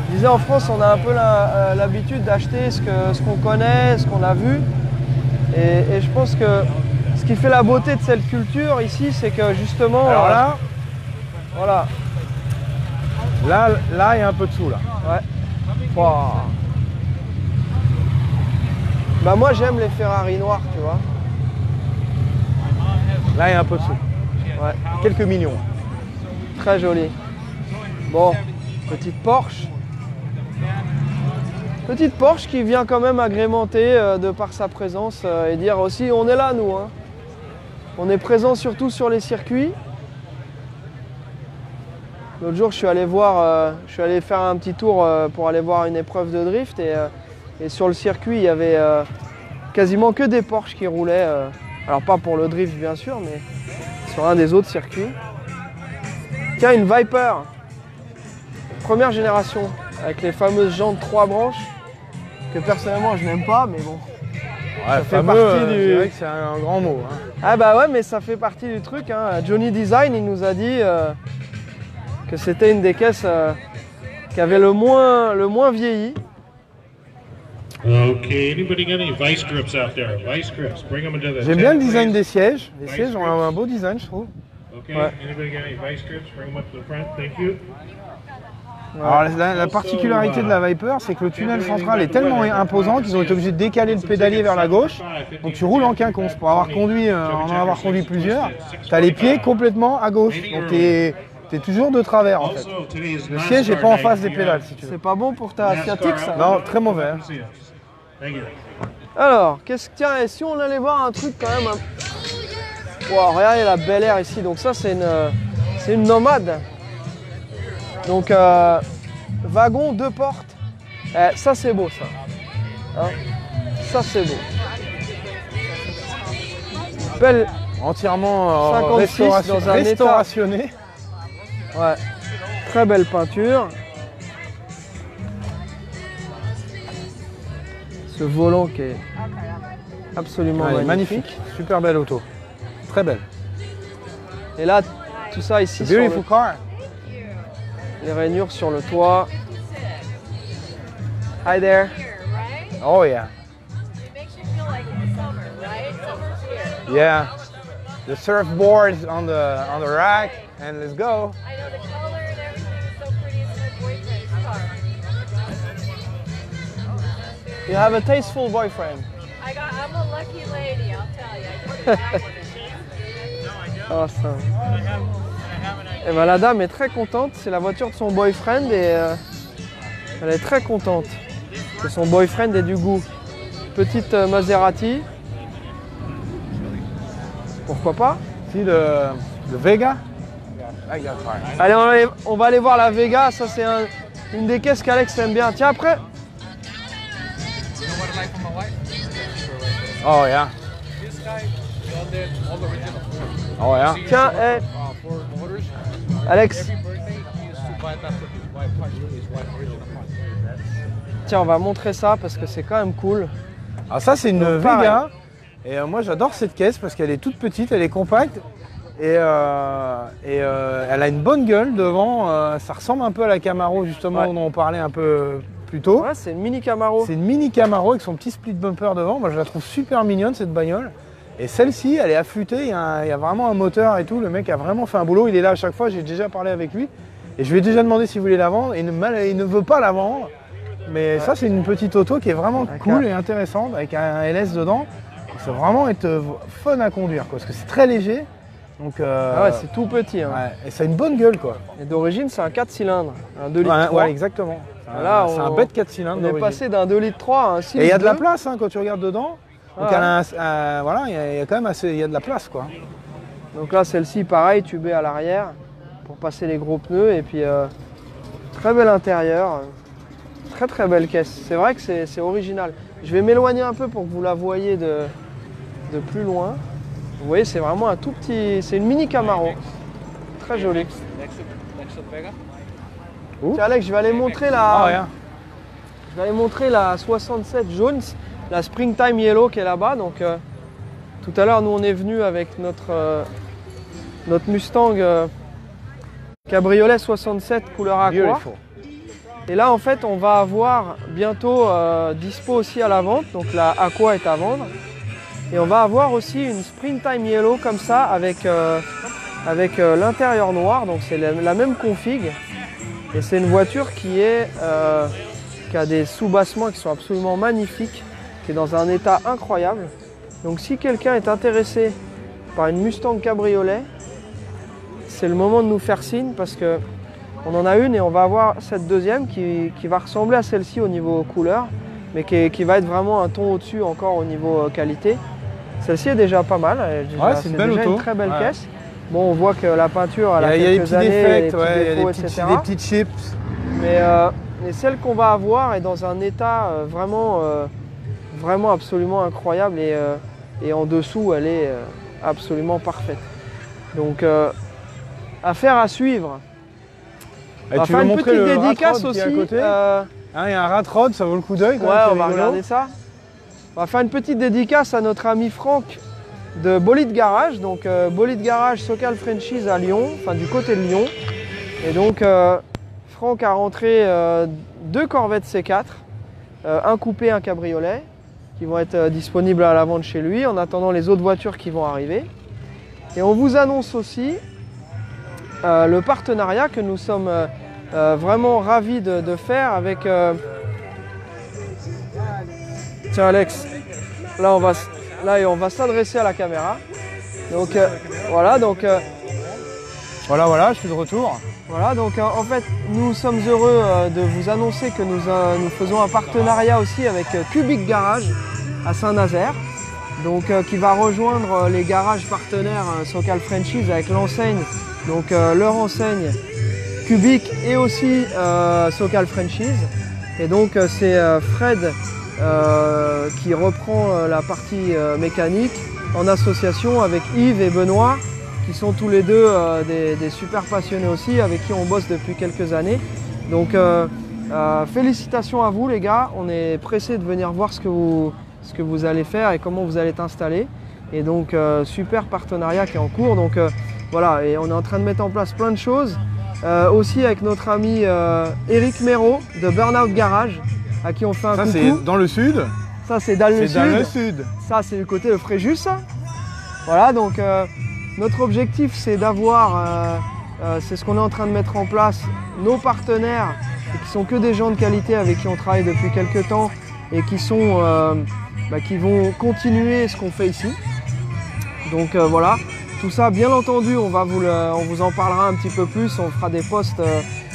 Speaker 1: Je disais en France on a un peu l'habitude d'acheter ce qu'on connaît, ce qu'on a vu. Et je pense que ce qui fait la beauté de cette culture ici, c'est que justement.
Speaker 2: Alors là,
Speaker 1: voilà.
Speaker 2: là, il y a un peu de sous là.
Speaker 1: Ouais. Wow. Bah moi j'aime les Ferrari noirs, tu vois.
Speaker 2: Là, il y a un peu de sous.
Speaker 1: Ouais.
Speaker 2: Quelques millions.
Speaker 1: Très joli. Bon, petite Porsche. Petite Porsche qui vient quand même agrémenter de par sa présence et dire aussi on est là nous. Hein. On est présent surtout sur les circuits. L'autre jour je suis allé faire un petit tour pour aller voir une épreuve de drift et sur le circuit il y avait quasiment que des Porsche qui roulaient. Alors pas pour le drift bien sûr mais sur un des autres circuits. Tiens, une Viper, première génération, avec les fameuses jantes 3 branches, que personnellement je n'aime pas, mais bon.
Speaker 2: Ouais,
Speaker 1: fait partie du-
Speaker 2: je dirais que c'est un grand mot. Hein.
Speaker 1: Ah bah ouais, mais ça fait partie du truc. Hein. Johnny Design, il nous a dit que c'était une des caisses qui avait le moins vieilli.
Speaker 5: Okay, anybody got any vice grips out there? Vice grips, bring them into the
Speaker 2: J'aime bien le
Speaker 5: tent,
Speaker 2: design
Speaker 5: please.
Speaker 2: des sièges. Les
Speaker 5: Vice
Speaker 2: sièges ont
Speaker 5: grips.
Speaker 2: un beau design, je trouve.
Speaker 5: Okay,
Speaker 1: Ouais.
Speaker 5: anybody got any vice grips? Bring them up to the front, thank you.
Speaker 2: Alors la particularité de la Viper, c'est que le tunnel central est tellement imposant qu'ils ont été obligés de décaler le pédalier vers la gauche. Donc tu roules en quinconce. Pour avoir conduit, en avoir conduit plusieurs, tu as les pieds complètement à gauche. Donc tu es toujours de travers en fait.
Speaker 5: Also, today is
Speaker 2: Le siège n'est pas en face des
Speaker 5: NASCAR
Speaker 2: pédales si tu veux.
Speaker 1: C'est pas bon pour ta sciatique ça.
Speaker 2: Non, très mauvais. hein.
Speaker 5: Thank you.
Speaker 1: Alors, tiens, et si on allait voir un truc quand même. Wow, regardez la Bel Air ici. Donc ça c'est une nomade. Donc wagon 2 portes. Ça c'est beau ça. Hein, ça c'est beau. Belle.
Speaker 2: Entièrement
Speaker 1: 56 dans un
Speaker 2: restaurationné.
Speaker 1: Ouais. Très belle peinture. Ce volant qui est absolument
Speaker 2: Ouais,
Speaker 1: magnifique.
Speaker 2: magnifique. Super belle auto. Très belle.
Speaker 1: Et là, tout ça ici sur
Speaker 2: Beautiful car.
Speaker 1: les rainures sur le toit. Hi there.
Speaker 2: Oh yeah.
Speaker 6: Makes you feel like it's summer, right? Summer's here.
Speaker 2: Yeah. The surfboard on the rack and let's go.
Speaker 6: I know the color and everything is so pretty. It's my boyfriend's car.
Speaker 1: You have a tasteful boyfriend.
Speaker 6: I'm a lucky lady, I'll tell you. I just got one.
Speaker 1: Awesome. Et ben la dame est très contente. C'est la voiture de son boyfriend et elle est très contente que son boyfriend ait du goût. Petite Maserati. Pourquoi pas?
Speaker 2: See the Vega? Like that car.
Speaker 1: Allez, on va aller voir la Vega. Ça, c'est une des caisses qu'Alex aime bien. Tiens, après.
Speaker 4: You know what I like from my wife?
Speaker 2: Oh yeah.
Speaker 4: This guy did all the original.
Speaker 2: Oh yeah.
Speaker 1: Tiens,
Speaker 4: For motors.
Speaker 1: Alex.
Speaker 4: Every birthday, he used to buy that for his wife, his wife original one.
Speaker 1: Tiens, on va montrer ça parce que c'est quand même cool.
Speaker 2: Alors ça c'est une
Speaker 1: Donc, pareil.
Speaker 2: Vega. Et moi j'adore cette caisse parce qu'elle est toute petite, elle est compacte. Et elle a une bonne gueule devant. Ça ressemble un peu à la Camaro justement
Speaker 1: Ouais.
Speaker 2: dont on parlait un peu plus tôt.
Speaker 1: Ouais, c'est une mini Camaro.
Speaker 2: C'est une mini Camaro avec son petit split bumper devant. Moi, je la trouve super mignonne, cette bagnole. Et celle-ci, elle est affûtée. Il y a vraiment un moteur et tout. Le mec a vraiment fait un boulot. Il est là à chaque fois. J'ai déjà parlé avec lui. Et je lui ai déjà demandé s'il voulait la vendre. Et il ne veut pas la vendre. Mais ça, c'est une petite auto qui est vraiment cool et intéressante avec un LS dedans. Ça va vraiment être fun à conduire quoi, parce que c'est très léger. Donc,
Speaker 1: Ah ouais, c'est tout petit. Hein.
Speaker 2: ouais, et ça a une bonne gueule. Quoi.
Speaker 1: Et d'origine, c'est un 4 cylindres. Un 2 litres
Speaker 2: Ouais,
Speaker 1: 3.
Speaker 2: ouais, exactement.
Speaker 1: Là,
Speaker 2: C'est un bête 4 cylindres.
Speaker 1: On est
Speaker 2: d'origine.
Speaker 1: passé d'un 2 litres 3 à un 6
Speaker 2: Et il y a de la
Speaker 1: litres
Speaker 2: place hein, quand tu regardes dedans. Donc
Speaker 1: Ah,
Speaker 2: voilà, il y a quand même assez, il y a de la place quoi.
Speaker 1: 2. Donc là, celle-ci, pareil, tubée à l'arrière pour passer les gros pneus. Et puis, Très bel intérieur. Très très belle caisse. C'est vrai que c'est original. Je vais m'éloigner un peu pour que vous la voyez de plus loin. Vous voyez, c'est vraiment un tout petit... C'est une mini Camaro. Très joli. Tiens Alex, je vais aller montrer
Speaker 2: Ah, rien.
Speaker 1: Je vais aller montrer la 67 jaune, la Springtime Yellow qui est là-bas. Donc tout à l'heure, nous on est venu avec notre Mustang cabriolet 67 couleur aqua.
Speaker 2: Beautiful.
Speaker 1: Et là en fait, on va avoir bientôt dispo aussi à la vente. Donc la aqua est à vendre. Et on va avoir aussi une Springtime Yellow comme ça avec l'intérieur noir. Donc c'est la même config. Et c'est une voiture qui a des sous-bassements qui sont absolument magnifiques, qui est dans un état incroyable. Donc si quelqu'un est intéressé par une Mustang cabriolet, c'est le moment de nous faire signe parce que on en a une et on va avoir cette deuxième qui va ressembler à celle-ci au niveau couleur, mais qui va être vraiment un ton au-dessus encore au niveau qualité. Celle-ci est déjà pas mal,
Speaker 2: C'est une belle
Speaker 1: déjà
Speaker 2: auto.
Speaker 1: une très belle
Speaker 2: Ouais.
Speaker 1: caisse. Bon, on voit que la peinture, elle a
Speaker 2: Il y a des
Speaker 1: quelques
Speaker 2: petits
Speaker 1: années,
Speaker 2: défects,
Speaker 1: des petits
Speaker 2: ouais, il y a
Speaker 1: défauts,
Speaker 2: des
Speaker 1: etc.
Speaker 2: petites chips.
Speaker 1: Mais celle qu'on va avoir est dans un état vraiment absolument incroyable et en dessous, elle est absolument parfaite. Donc, affaire à suivre.
Speaker 2: Et
Speaker 1: On va
Speaker 2: tu
Speaker 1: faire
Speaker 2: veux
Speaker 1: une
Speaker 2: montrer
Speaker 1: petite
Speaker 2: le
Speaker 1: dédicace
Speaker 2: Rat Rod qui
Speaker 1: aussi.
Speaker 2: est à côté Hein, il y a un rat rod, ça vaut le coup d'œil.
Speaker 1: Ouais, on va regarder ça. On va faire une petite dédicace à notre ami Franck de Bolide Garage. Donc Bolide Garage Socal Franchise à Lyon, enfin du côté de Lyon. Et donc Franck a rentré 2 Corvettes C4, un coupé, un cabriolet, qui vont être disponibles à la vente chez lui en attendant les autres voitures qui vont arriver. Et on vous annonce aussi le partenariat que nous sommes vraiment ravis de faire avec... Tiens Alex, là on va s'adresser à la caméra. Donc voilà,
Speaker 2: Voilà, je suis de retour.
Speaker 1: voilà, donc en fait, nous sommes heureux de vous annoncer que nous faisons un partenariat aussi avec Cubic Garage à Saint-Nazaire, donc qui va rejoindre les garages partenaires Socal Franchise avec l'enseigne, donc leur enseigne Cubic et aussi Socal Franchise. Et donc c'est Fred qui reprend la partie mécanique en association avec Yves et Benoît, qui sont tous les deux des super passionnés aussi, avec qui on bosse depuis quelques années. Donc félicitations à vous les gars, on est pressés de venir voir ce que vous allez faire et comment vous allez t'installer. Et donc super partenariat qui est en cours. Donc voilà, et on est en train de mettre en place plein de choses. Aussi avec notre ami Eric Méraud de Burnout Garage, à qui on fait un
Speaker 2: Ça,
Speaker 1: coucou.
Speaker 2: c'est dans le sud.
Speaker 1: Ça c'est dans le
Speaker 2: C'est dans le
Speaker 1: sud.
Speaker 2: sud.
Speaker 1: Ça c'est le côté de Fréjus. Voilà, donc notre objectif c'est d'avoir, c'est ce qu'on est en train de mettre en place, nos partenaires, et qui sont que des gens de qualité avec qui on travaille depuis quelques temps et qui vont continuer ce qu'on fait ici. Donc voilà, tout ça bien entendu on vous en parlera un petit peu plus, on fera des posts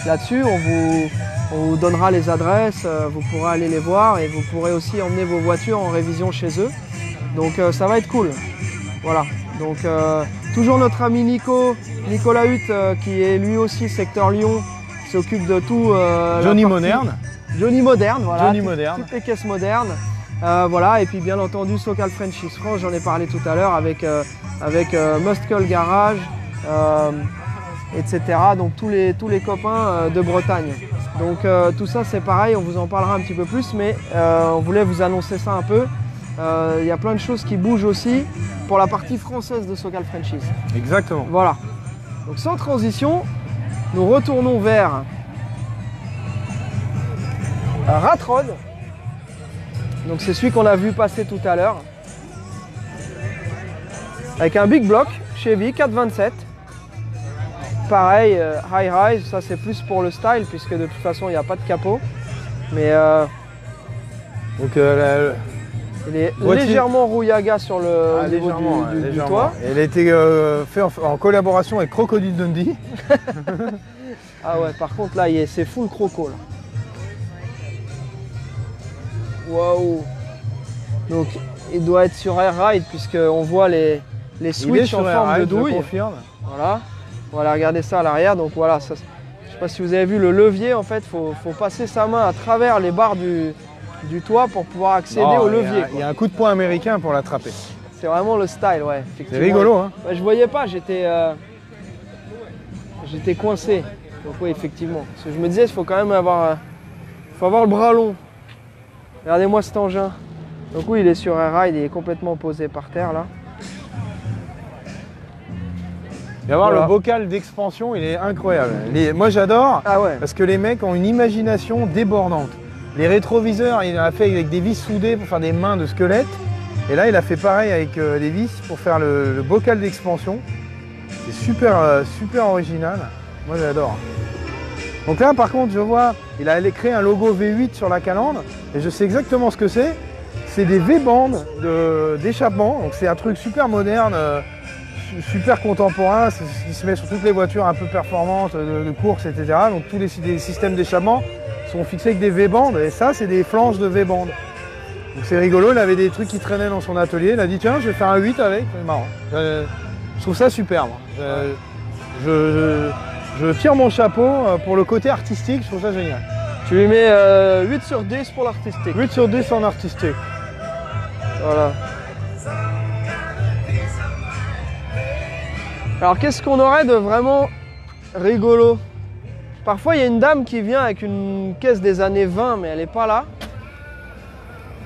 Speaker 1: là-dessus, on vous donnera les adresses, vous pourrez aller les voir et vous pourrez aussi emmener vos voitures en révision chez eux. Donc ça va être cool. Voilà, donc toujours notre ami Nicolas Hutt qui est lui aussi secteur Lyon, qui s'occupe de tout.
Speaker 2: Johnny Moderne.
Speaker 1: Johnny Moderne, voilà.
Speaker 2: Johnny Moderne.
Speaker 1: Toutes les caisses modernes. Voilà, et puis bien entendu Socal Franchise France, j'en ai parlé tout à l'heure avec Muscle Garage, etc. Donc tous les copains de Bretagne. Donc tout ça c'est pareil, on vous en parlera un petit peu plus, mais on voulait vous annoncer ça un peu. Il y a plein de choses qui bougent aussi pour la partie française de Socal Franchise.
Speaker 2: Exactement.
Speaker 1: Voilà. Donc sans transition, nous retournons vers Rat Rod. Donc c'est celui qu'on a vu passer tout à l'heure. Avec un big block Chevy 427. Pareil, high rise, ça c'est plus pour le style puisque de toute façon il n'y a pas de capot. Mais
Speaker 2: Donc
Speaker 1: il est
Speaker 2: voiture...
Speaker 1: légèrement rouillaga sur le niveau
Speaker 2: légèrement,
Speaker 1: du
Speaker 2: légèrement.
Speaker 1: toit.
Speaker 2: Et elle a été fait en collaboration avec Crocodile Dundee.
Speaker 1: Ah ouais, par contre là c'est full croco là. Waouh. Donc il doit être sur Air Ride puisqu'on voit les switches en forme de douille.
Speaker 2: Je confirme.
Speaker 1: Voilà. On va aller regarder ça à l'arrière. Donc voilà, ça, je sais pas si vous avez vu le levier, en fait, faut passer sa main à travers les barres du toit pour pouvoir accéder
Speaker 2: Non,
Speaker 1: au levier.
Speaker 2: Il y a un coup de poing américain pour l'attraper.
Speaker 1: C'est vraiment le style, ouais.
Speaker 2: C'est rigolo, hein.
Speaker 1: Bah, je voyais pas, j'étais coincé. Donc oui, effectivement. Parce que je me disais, il faut quand même avoir, faut avoir le bras long. Regardez-moi cet engin. Donc oui, il est sur un ride, il est complètement posé par terre là.
Speaker 2: Et voir
Speaker 1: Voilà.
Speaker 2: le bocal d'expansion, il est incroyable. Moi j'adore
Speaker 1: Ah ouais.
Speaker 2: parce que les mecs ont une imagination débordante. Les rétroviseurs, il a fait avec des vis soudées pour faire des mains de squelette. Et là, il a fait pareil avec des vis pour faire le bocal d'expansion. C'est super, super original. Moi j'adore. Donc là, par contre, je vois, il a créé un logo V8 sur la calandre. Et je sais exactement ce que c'est. C'est des V-bandes d'échappement. Donc c'est un truc super moderne. Super contemporain, c'est ce qui se met sur toutes les voitures un peu performantes de course, etc. Donc tous les systèmes d'échappement sont fixés avec des V-bandes et ça c'est des flanges de V-bandes. Donc c'est rigolo, il avait des trucs qui traînaient dans son atelier, il a dit tiens je vais faire un 8 avec, c'est marrant. Je trouve ça superbe. Je tire mon chapeau pour le côté artistique, je trouve ça génial.
Speaker 1: Tu lui mets 8 sur 10 pour l'artistique.
Speaker 2: 8 sur 10 en artistique.
Speaker 1: Voilà. Alors qu'est-ce qu'on aurait de vraiment rigolo? Parfois il y a une dame qui vient avec une caisse des années 20 mais elle n'est pas là.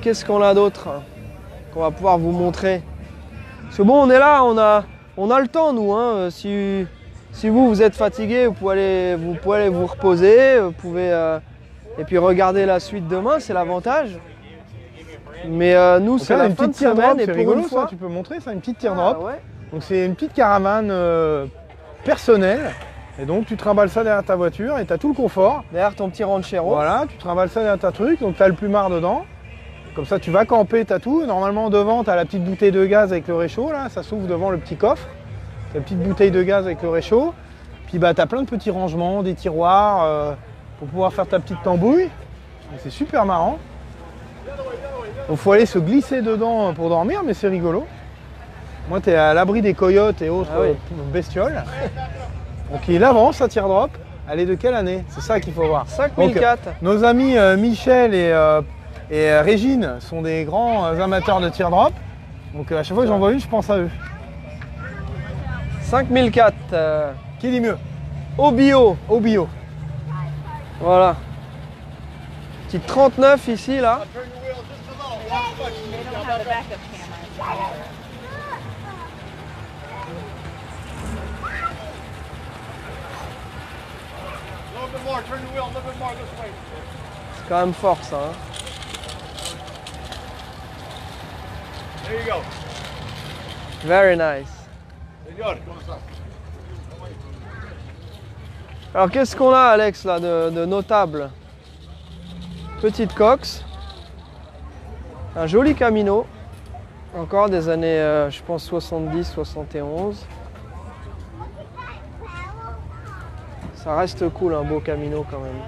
Speaker 1: Qu'est-ce qu'on a d'autre qu'on va pouvoir vous montrer? Parce que bon, on est là, on a le temps nous, hein. Si vous êtes fatigué, vous pouvez aller vous reposer, vous pouvez et puis regarder la suite demain, c'est l'avantage. Mais nous c'est la fin de semaine et
Speaker 2: c'est
Speaker 1: pour
Speaker 2: rigolo
Speaker 1: une fois,
Speaker 2: ça, tu peux montrer ça, une petite teardrop.
Speaker 1: ouais.
Speaker 2: Donc c'est une petite caravane personnelle. Et donc tu trimbales ça derrière ta voiture et tu as tout le confort.
Speaker 1: Derrière ton petit ranchero.
Speaker 2: Voilà, tu trimbales ça derrière ta truc, donc tu as le plumard dedans. Comme ça tu vas camper, tu as tout. Normalement devant tu as la petite bouteille de gaz avec le réchaud, là, ça s'ouvre devant le petit coffre. Tu as la petite bouteille de gaz avec le réchaud. Puis bah, tu as plein de petits rangements, des tiroirs pour pouvoir faire ta petite tambouille. C'est super marrant. Il faut aller se glisser dedans pour dormir, mais c'est rigolo. Moi, tu es à l'abri des coyotes et autres bestioles. Donc il avance sa teardrop. Elle est de quelle année? C'est ça qu'il faut voir.
Speaker 1: 5004.
Speaker 2: Donc, nos amis Michel et Régine sont des grands amateurs de teardrop. Donc à chaque fois que j'en vois une, je pense à eux.
Speaker 1: 5004.
Speaker 2: Qui dit mieux?
Speaker 1: Au bio.
Speaker 2: Au bio.
Speaker 1: Voilà. Petite 39 ici, là.
Speaker 6: They don't have the backup camera.
Speaker 1: C'est quand même fort ça. Hein.
Speaker 4: There you go.
Speaker 1: Very nice.
Speaker 4: Señor.
Speaker 1: Alors qu'est-ce qu'on a Alex là de notable? Petite Cox. Un joli Camino. Encore des années je pense 70-71. Ça reste cool un beau Camino quand même.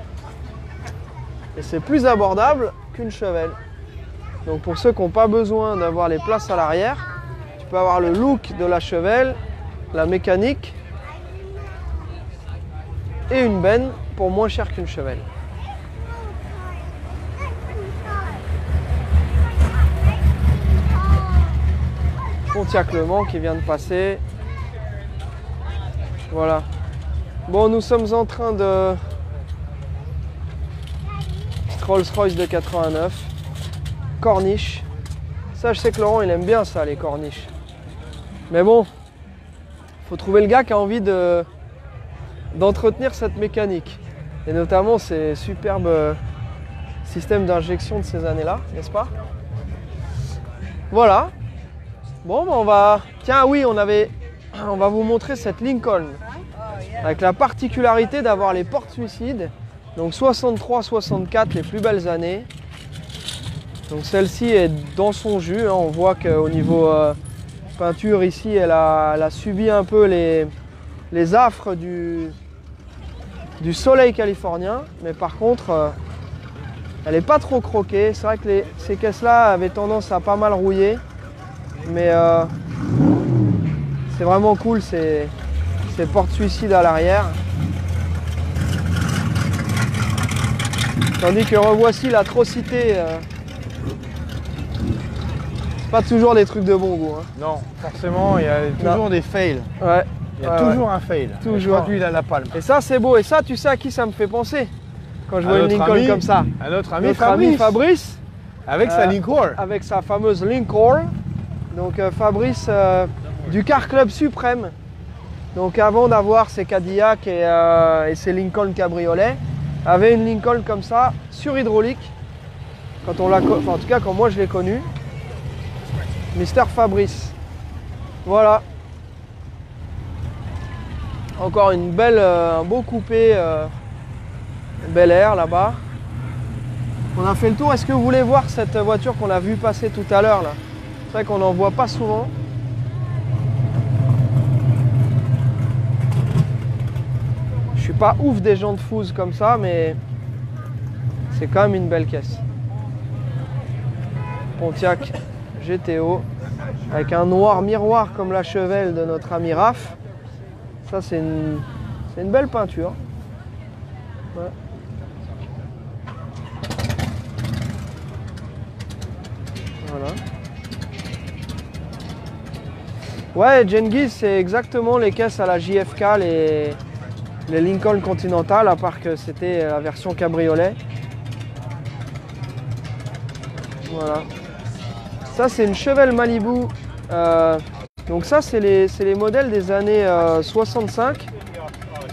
Speaker 1: Et c'est plus abordable qu'une Chevelle. Donc pour ceux qui n'ont pas besoin d'avoir les places à l'arrière, tu peux avoir le look de la Chevelle, la mécanique et une benne pour moins cher qu'une Chevelle. Pontiac Le Mans qui vient de passer. Voilà. Bon, nous sommes en train de... Petite Rolls-Royce de 89. Corniche. Ça, je sais que Laurent, il aime bien ça, les corniches. Mais bon, faut trouver le gars qui a envie d'entretenir cette mécanique. Et notamment ces superbes systèmes d'injection de ces années-là, n'est-ce pas? Voilà. Bon, ben on va... Tiens, oui, on va vous montrer cette Lincoln. Avec la particularité d'avoir les portes suicides. Donc 63-64, les plus belles années. Donc celle-ci est dans son jus. Hein. On voit qu'au niveau peinture ici, elle a subi un peu les affres du soleil californien. Mais par contre, elle n'est pas trop croquée. C'est vrai que ces caisses-là avaient tendance à pas mal rouiller. Mais c'est vraiment cool ces portes suicides à l'arrière. Tandis que revoici l'atrocité. C'est pas toujours des trucs de bon goût. Hein.
Speaker 2: Non, forcément, il y a toujours des fails.
Speaker 1: Ouais.
Speaker 2: Il y a toujours un fail.
Speaker 1: Toujours.
Speaker 2: Je crois que lui, il a la palme.
Speaker 1: Et ça, c'est beau. Et ça, tu sais à qui ça me fait penser quand je vois une Lincoln comme ça.
Speaker 2: À notre ami
Speaker 1: Notre
Speaker 2: Fabrice.
Speaker 1: ami Fabrice.
Speaker 2: Avec sa Lincoln.
Speaker 1: Avec sa fameuse Lincoln. Donc Fabrice du Car Club Suprême. Donc avant d'avoir ses Cadillac et ses Lincoln Cabriolet, avait une Lincoln comme ça, sur hydraulique. Quand on l'a, enfin, en tout cas quand moi je l'ai connu. Mister Fabrice. Voilà. Encore une belle, un beau coupé Bel Air là-bas. On a fait le tour. Est-ce que vous voulez voir cette voiture qu'on a vu passer tout à l'heure là? C'est vrai qu'on n'en voit pas souvent. Je suis pas ouf des jantes fouses comme ça, mais c'est quand même une belle caisse. Pontiac GTO avec un noir miroir comme la Chevelle de notre ami Raph. Ça c'est une belle peinture. Ouais. Voilà. Ouais, Genghis, c'est exactement les caisses à la JFK, les Lincoln Continental, à part que c'était la version cabriolet. Voilà. Ça, c'est une Chevelle Malibu. Donc ça, c'est les modèles des années 65,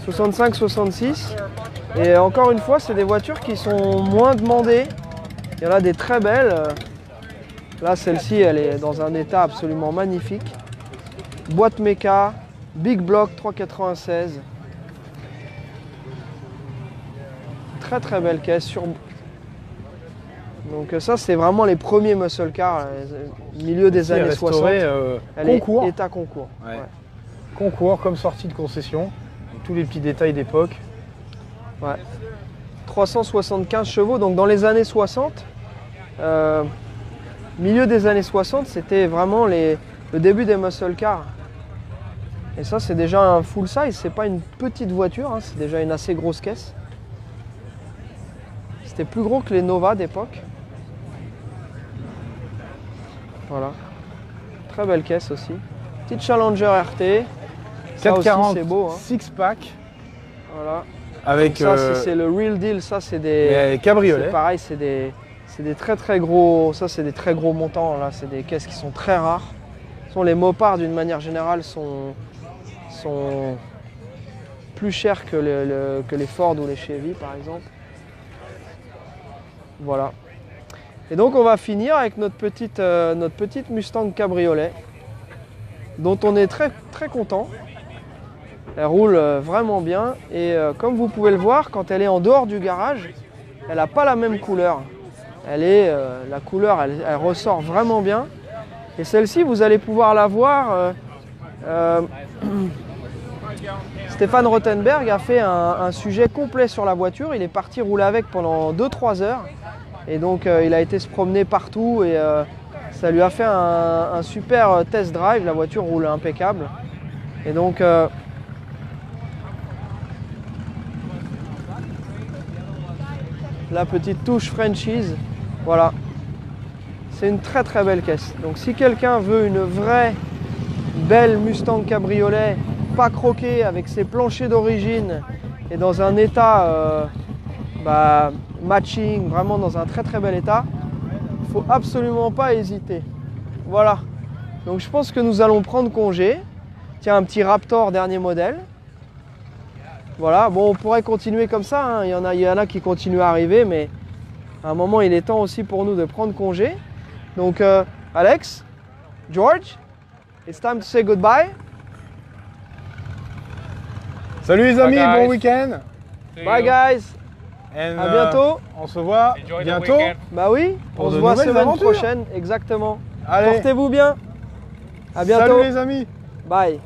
Speaker 1: 65-66. Et encore une fois, c'est des voitures qui sont moins demandées. Il y en a des très belles. Là, celle-ci, elle est dans un état absolument magnifique. Boîte méca, Big Block 396. Très très belle caisse. Donc ça, c'est vraiment les premiers muscle cars, milieu des années 60. Elle
Speaker 2: Concours.
Speaker 1: est état concours.
Speaker 2: Ouais.
Speaker 1: Ouais.
Speaker 2: Concours comme sortie de concession. Donc, tous les petits détails d'époque.
Speaker 1: Ouais. 375 chevaux, donc dans les années 60, milieu des années 60, c'était vraiment le début des muscle cars. Et ça, c'est déjà un full size, c'est pas une petite voiture, hein, c'est déjà une assez grosse caisse. C'était plus gros que les Nova d'époque. Voilà. Très belle caisse aussi. Petite Challenger RT. Ça
Speaker 2: 440
Speaker 1: aussi, c'est beau. Hein.
Speaker 2: six pack.
Speaker 1: Voilà.
Speaker 2: Avec
Speaker 1: Ça, c'est le real deal. Ça, c'est des
Speaker 2: cabriolets.
Speaker 1: C'est pareil, c'est des très très gros. Ça, c'est des très gros montants. Là, c'est des caisses qui sont très rares. Les Mopards, d'une manière générale, sont plus chers que les Ford ou les Chevy, par exemple. Voilà. Et donc, on va finir avec notre petite Mustang Cabriolet, dont on est très très content. Elle roule vraiment bien et comme vous pouvez le voir, quand elle est en dehors du garage, elle n'a pas la même couleur. La couleur, elle ressort vraiment bien. Et celle-ci, vous allez pouvoir la voir. Stéphane Rothenberg a fait un sujet complet sur la voiture. Il est parti rouler avec pendant 2-3 heures. Et donc, il a été se promener partout et ça lui a fait un super test drive. La voiture roule impeccable. Et donc, la petite touche franchise, voilà. C'est une très très belle caisse. Donc si quelqu'un veut une vraie belle Mustang Cabriolet, pas croquée, avec ses planchers d'origine et dans un état matching, vraiment dans un très très bel état, il ne faut absolument pas hésiter. Voilà. Donc je pense que nous allons prendre congé. Tiens, un petit Raptor dernier modèle. Voilà, bon, on pourrait continuer comme ça, hein. Il y en a qui continuent à arriver, mais à un moment, il est temps aussi pour nous de prendre congé. Donc, Alex, George, it's time to say goodbye.
Speaker 2: Salut les amis,
Speaker 4: Bye,
Speaker 2: bon
Speaker 4: guys.
Speaker 2: week-end.
Speaker 1: Bye, guys.
Speaker 2: And,
Speaker 1: À bientôt.
Speaker 2: On se voit
Speaker 4: Enjoy the
Speaker 2: bientôt.
Speaker 4: weekend.
Speaker 1: Bah oui,
Speaker 2: Pour
Speaker 1: on se
Speaker 2: de
Speaker 1: voit
Speaker 2: nouvelles
Speaker 1: semaine
Speaker 2: aventures.
Speaker 1: prochaine, exactement.
Speaker 2: Allez,
Speaker 1: Portez-vous bien. À bientôt.
Speaker 2: salut les amis.
Speaker 1: Bye.